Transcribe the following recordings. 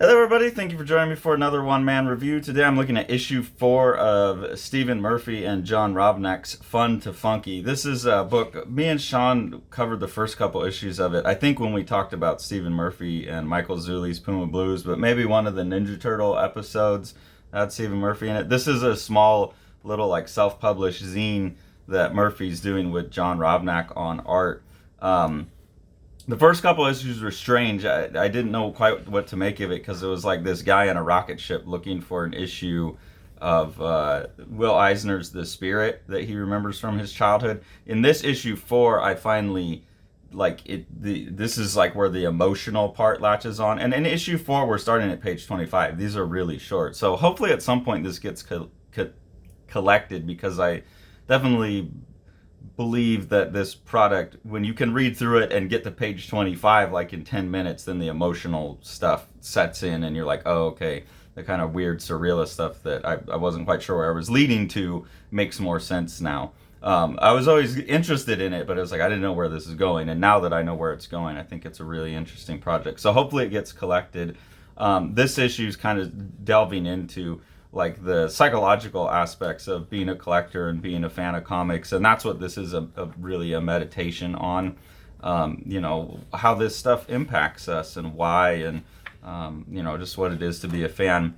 Hello, everybody. Thank you for joining me for another one-man review. Today I'm looking at issue 4 of Stephen Murphy and John Rovnak's Fun to Funky. This is a book. Me and Sean covered the first couple issues of it, I think when we talked about Stephen Murphy and Michael Zulli's Puma Blues, but maybe one of the Ninja Turtle episodes had Stephen Murphy in it. This is a small little like self-published zine that Murphy's doing with John Rovnak on art. The first couple issues were strange. I didn't know quite what to make of it because it was like this guy in a rocket ship looking for an issue of Will Eisner's The Spirit that he remembers from his childhood. In this issue 4, I finally like it. This is like where the emotional part latches on. And in issue 4, we're starting at page 25. These are really short, so hopefully at some point this gets collected because I definitely believe that this product, when you can read through it and get to page 25 like in 10 minutes, then the emotional stuff sets in and you're like, oh, okay, the kind of weird surrealist stuff that I wasn't quite sure where I was leading to makes more sense now. I was always interested in it, but it was like I didn't know where this is going, and now that I know where it's going, I think it's a really interesting project, so hopefully it gets collected. This issue is kind of delving into like the psychological aspects of being a collector and being a fan of comics, and that's what this is a really a meditation on. How this stuff impacts us and why, and just what it is to be a fan.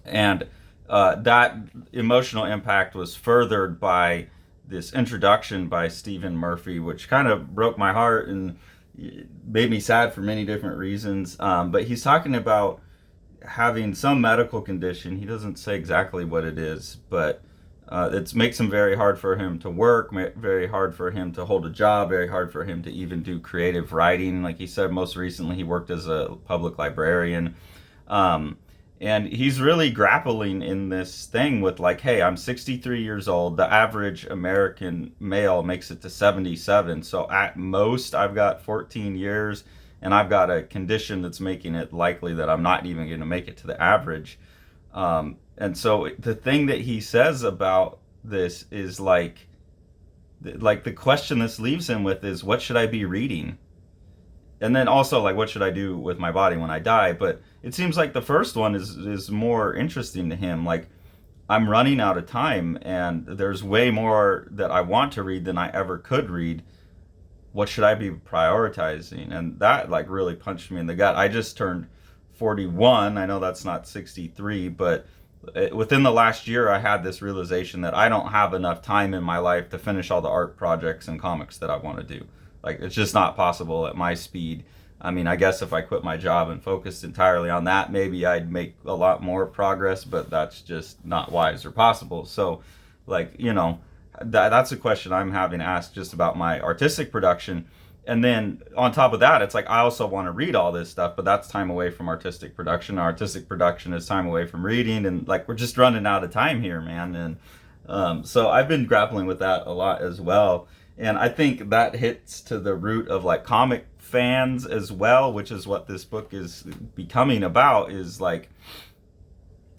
And that emotional impact was furthered by this introduction by Stephen Murphy, which kind of broke my heart and made me sad for many different reasons. But he's talking about having some medical condition. He doesn't say exactly what it is, but it makes him very hard for him to work, very hard for him to hold a job, very hard for him to even do creative writing. Like he said, most recently he worked as a public librarian. And he's really grappling in this thing with like, hey, I'm 63 years old. The average American male makes it to 77. So at most, I've got 14 years, and I've got a condition that's making it likely that I'm not even going to make it to the average. And so the thing that he says about this is like the question this leaves him with is, what should I be reading? And then also like, what should I do with my body when I die? But it seems like the first one is more interesting to him. Like, I'm running out of time and there's way more that I want to read than I ever could read. What should I be prioritizing? And that like really punched me in the gut. I just turned 41. I know that's not 63, but within the last year I had this realization that I don't have enough time in my life to finish all the art projects and comics that I want to do. Like, it's just not possible at my speed. I mean, I guess if I quit my job and focused entirely on that, maybe I'd make a lot more progress, but that's just not wise or possible. So, like, that's a question I'm having asked just about my artistic production. And then on top of that, it's like I also want to read all this stuff, but that's time away from artistic production. Artistic production is time away from reading, and like we're just running out of time here, man. And so I've been grappling with that a lot as well. And I think that hits to the root of like comic fans as well, which is what this book is becoming about. Is like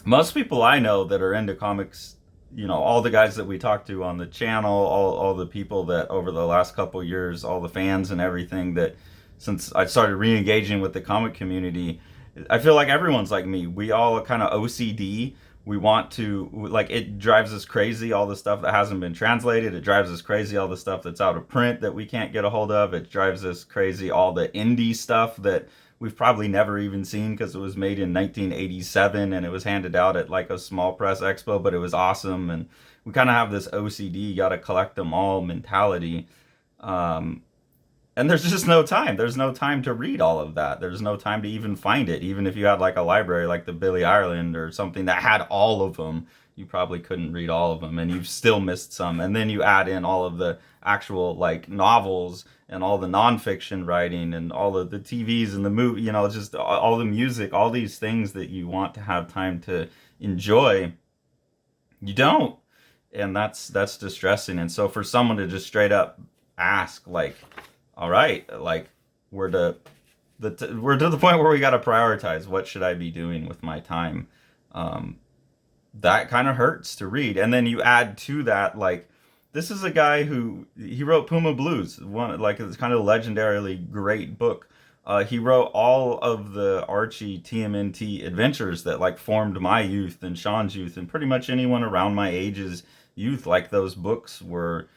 most people I know that are into comics, all the guys that we talk to on the channel, all the people that over the last couple of years, all the fans and everything that since I started re-engaging with the comic community, I feel like everyone's like me. We all kind of OCD. We want to, like, it drives us crazy, all the stuff that hasn't been translated. It drives us crazy, all the stuff that's out of print that we can't get a hold of. It drives us crazy, all the indie stuff that we've probably never even seen because it was made in 1987 and it was handed out at like a small press expo, but it was awesome. And we kind of have this OCD, got to collect them all mentality. Um, and there's just no time. There's no time to read all of that. There's no time to even find it. Even if you had like a library like the Billy Ireland or something that had all of them, you probably couldn't read all of them and you've still missed some. And then you add in all of the actual like novels and all the nonfiction writing and all of the TVs and the movie, just all the music, all these things that you want to have time to enjoy, you don't. And that's distressing. And so for someone to just straight up ask like, all right, like we're to we're to the point where we got to prioritize what should I be doing with my time. Um, that kind of hurts to read, and then you add to that like this is a guy who he wrote Puma Blues, one like it's kind of a legendarily great book He wrote all of the Archie TMNT adventures that like formed my youth and Sean's youth and pretty much anyone around my age's youth. Like those books were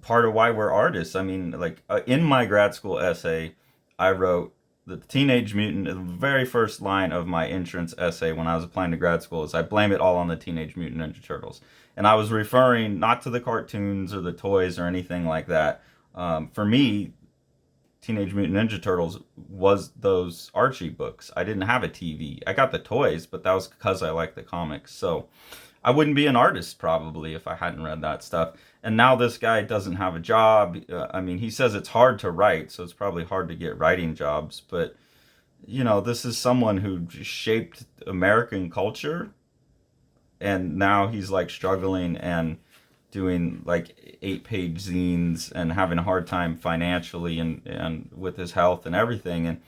part of why we're artists. I mean, like in my grad school essay, I wrote the Teenage Mutant. The very first line of my entrance essay when I was applying to grad school is I blame it all on the Teenage Mutant Ninja Turtles, and I was referring not to the cartoons or the toys or anything like that. For me, Teenage Mutant Ninja Turtles was those Archie books. I didn't have a TV. I got the toys, but that was because I liked the comics. So I wouldn't be an artist probably if I hadn't read that stuff. And now this guy doesn't have a job. I mean, he says it's hard to write, so it's probably hard to get writing jobs. But, you know, this is someone who shaped American culture. And now he's like struggling and doing like 8-page zines and having a hard time financially and with his health and everything. And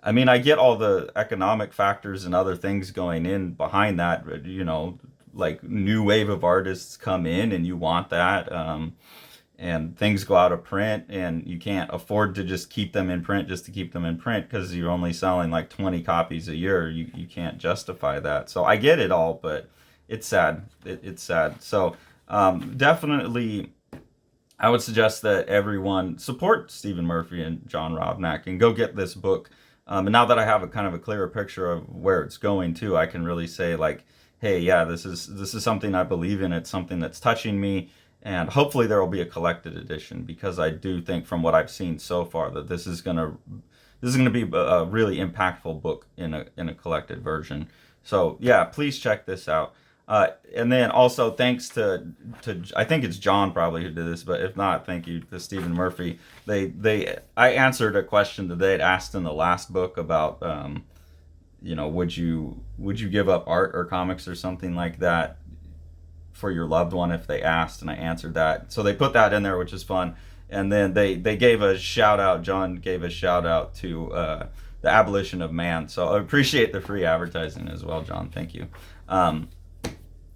I mean, I get all the economic factors and other things going in behind that, but, you know, like new wave of artists come in and you want that. And things go out of print and you can't afford to just keep them in print just to keep them in print because you're only selling like 20 copies a year. You can't justify that. So I get it all, but it's sad. It's sad. So definitely, I would suggest that everyone support Stephen Murphy and John Rovnak and go get this book. And now that I have a kind of a clearer picture of where it's going to, I can really say like, hey, yeah, this is something I believe in. It's something that's touching me, and hopefully there will be a collected edition because I do think from what I've seen so far that this is gonna be a really impactful book in a collected version. So yeah, please check this out. And then also thanks to I think it's John probably who did this, but if not, thank you to Stephen Murphy. I answered a question that they had asked in the last book about you know, would you give up art or comics or something like that for your loved one if they asked, and I answered that. So they put that in there, which is fun. And then they gave a shout out. John gave a shout out to the abolition of man. So I appreciate the free advertising as well, John. Thank you.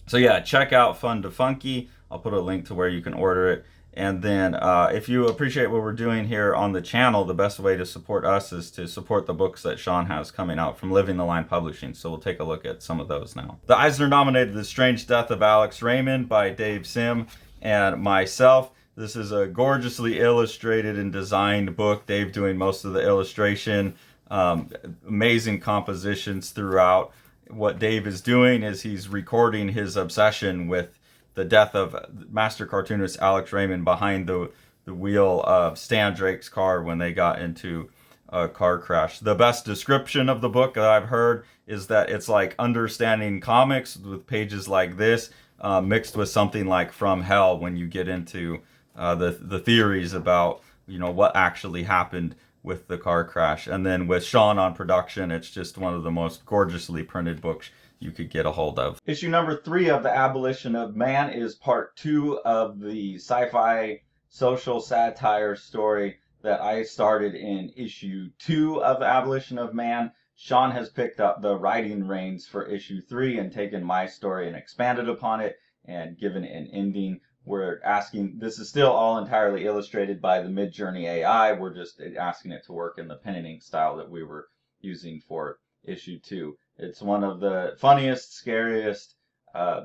So yeah, check out Fun to Funky. I'll put a link to where you can order it. And then if you appreciate what we're doing here on the channel, the best way to support us is to support the books that Sean has coming out from Living the Line Publishing. So we'll take a look at some of those now. The Eisner nominated The Strange Death of Alex Raymond by Dave Sim and myself. This is a gorgeously illustrated and designed book. Dave doing most of the illustration. Amazing compositions throughout. What Dave is doing is he's recording his obsession with the death of master cartoonist Alex Raymond behind the wheel of Stan Drake's car when they got into a car crash. The best description of the book that I've heard is that it's like understanding comics with pages like this mixed with something like From Hell when you get into the theories about, you know, what actually happened with the car crash. And then with Sean on production, it's just one of the most gorgeously printed books you could get a hold of. Issue number 3 of The Abolition of Man is part 2 of the sci-fi social satire story that I started in issue 2 of The Abolition of Man. Sean has picked up the writing reins for issue 3 and taken my story and expanded upon it and given it an ending. We're asking, this is still all entirely illustrated by the Midjourney AI. We're just asking it to work in the pen and ink style that we were using for issue 2. It's one of the funniest, scariest,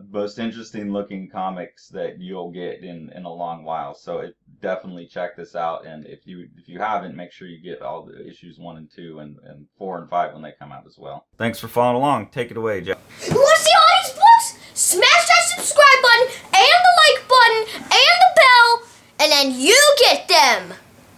most interesting looking comics that you'll get in a long while. So definitely check this out. And if you haven't, make sure you get all the issues 1 and 2 and 4 and 5 when they come out as well. Thanks for following along. Take it away, Jeff. You want to see all these books? Smash that subscribe button